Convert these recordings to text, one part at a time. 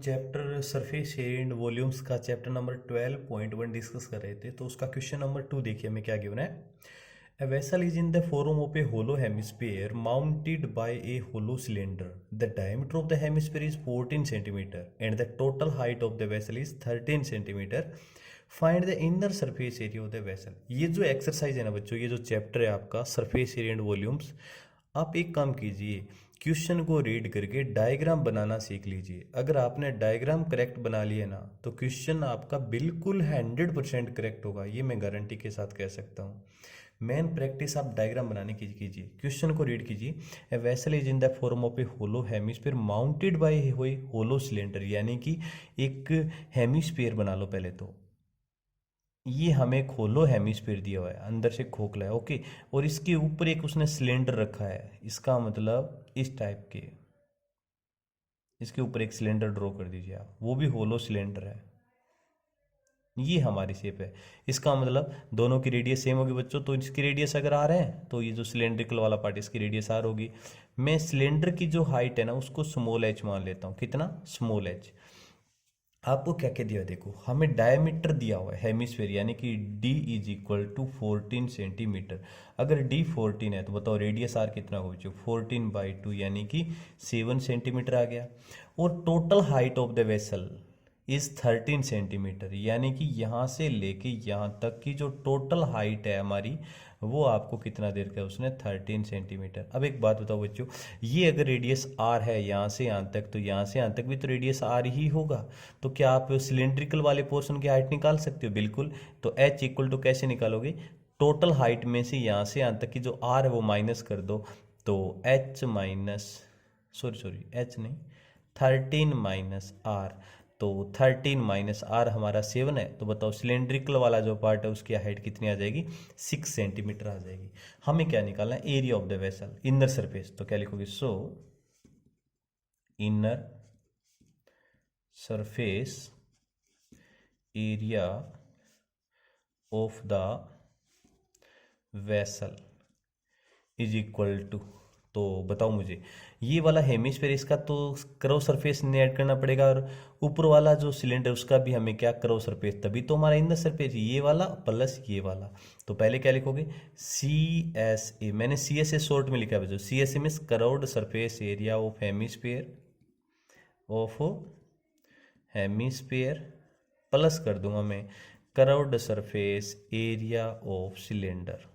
Chapter surface and volumes का chapter number 12.1 discuss कर रहे थे। तो उसका क्वेश्चन नंबर 2 देखिए हमें क्या गिवन है। A vessel is in the form of a hollow hemisphere mounted by a hollow cylinder. The diameter of the hemisphere is 14 centimeter and the total height of the vessel is 13 centimeter. Find the inner surface area of the vessel. ये जो exercise है ना बच्चों, ये जो chapter है आपका surface area and volumes, आप एक काम कीजिए, क्वेश्चन को रीड करके डायग्राम बनाना सीख लीजिए। अगर आपने डायग्राम करेक्ट बना लिए ना तो क्वेश्चन आपका बिल्कुल 100% करेक्ट होगा, ये मैं गारंटी के साथ कह सकता हूँ। मेन प्रैक्टिस आप डायग्राम बनाने की कीजिए, क्वेश्चन को रीड कीजिए। A vessel is in the form of a hollow hemisphere mounted by a hollow cylinder, यानी कि एक हेमिस्फीयर बना लो पहले तो। ये हमें एक होलो हेमिस्फीयर दिया हुआ है, अंदर से खोखला है, ओके। और इसके ऊपर एक उसने सिलेंडर रखा है, इसका मतलब इस टाइप के, इसके ऊपर एक सिलेंडर ड्रॉ कर दीजिए आप, वो भी होलो सिलेंडर है। ये हमारी शेप है, इसका मतलब दोनों की रेडियस सेम होगी बच्चों। तो इसकी रेडियस अगर आर है तो ये जो सिलेंड्रिकल वाला पार्ट इसकी रेडियस आर होगी। मैं सिलेंडर की जो हाइट है ना उसको स्मॉल एच मान लेता हूँ। कितना? Small H. आपको क्या क्या दिया देखो, हमें डायमीटर दिया हुआ है हेमिस्फीयर, यानी कि d is equal to 14 centimetre. अगर d 14 है तो बताओ रेडियस r कितना हो बच्चों? 14/2 यानी कि 7 सेंटीमीटर आ गया। और total height of the vessel is 13 centimetre, यानी कि यहाँ से लेके यहाँ तक की जो टोटल हाइट है हमारी वो आपको कितना दे रखा है उसने? 13 सेंटीमीटर। अब एक बात बताओ बच्चों, ये अगर रेडियस आर है यहाँ से यहाँ तक, तो यहाँ से यहाँ तक भी तो रेडियस आर ही होगा। तो क्या आप सिलेंड्रिकल वाले पोर्शन की हाइट निकाल सकते हो? बिल्कुल। तो एच इक्वल टू कैसे निकालोगे? टोटल हाइट में से यहाँ से यहाँ तक की जो आर है वो माइनस कर दो, तो एच माइनस सॉरी एच नहीं 13 माइनस आर। तो 13 माइनस आर हमारा 7 है। तो बताओ सिलेंड्रिकल वाला जो पार्ट है उसकी हाइट कितनी आ जाएगी? 6 सेंटीमीटर आ जाएगी। हमें क्या निकालना है? Area of the vessel, inner surface. तो क्या लिखोगे? So inner surface area of the vessel is equal to, तो बताओ मुझे ये वाला हेमिस्फीयर इसका तो कर्व सरफेस ने ऐड करना पड़ेगा, और ऊपर वाला जो सिलेंडर उसका भी हमें क्या कर्व सरफेस, तभी तो हमारा इनर सरफेस ये वाला प्लस ये वाला। तो पहले क्या लिखोगे? सी एस ए, मैंने सी एस ए शॉर्ट में लिखा है बच्चों। C S A means curved surface area of hemisphere plus कर दूंगा मैं curved surface area of cylinder.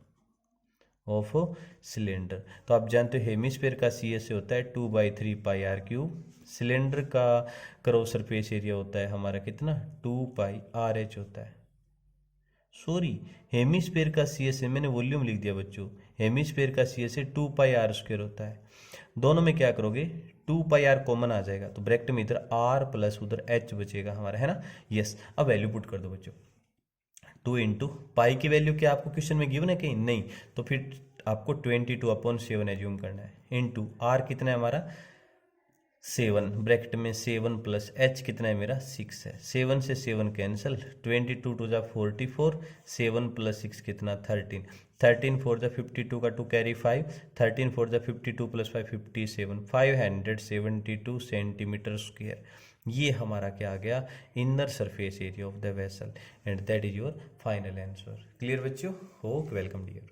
तो आप जानते हो हेमिस्फीयर का सी एस होता है 2/3 पाई आर क्यूब। सिलेंडर का कर्व सरफेस एरिया होता है हमारा कितना? 2 पाई आर एच होता है। सॉरी, हेमिस्फीयर का सी एस मैंने वॉल्यूम लिख दिया बच्चों। हेमिस्फीयर का C S 2 pi R square होता है। दोनों में क्या करोगे? 2 पाई आर कॉमन आ जाएगा, तो ब्रैकेट में इधर आर प्लस उधर एच बचेगा हमारा, है ना? यस। अब वैल्यू पुट कर दो बच्चों। 2 इंटू पाई की वैल्यू क्या आपको क्वेश्चन में गिवन है कहीं? नहीं। तो फिर आपको 22/7 एज्यूम करना है। इंटू आर कितना है हमारा? 7, ब्रैकेट में 7 प्लस एच कितना है मेरा? 6 है। 7 से 7 कैंसिल, 22 टू जा 44, 7 प्लस 6 कितना? 13। 13 4 जा 52 का 2 कैरी 5, 13 4 जा 52 प्लस 5 57, 572 सेंटीमीटर स्क्वायर। ये हमारा क्या आ गया? Inner surface area of the vessel, and that is your final answer. Clear बच्चों? हो वेलकम डियर।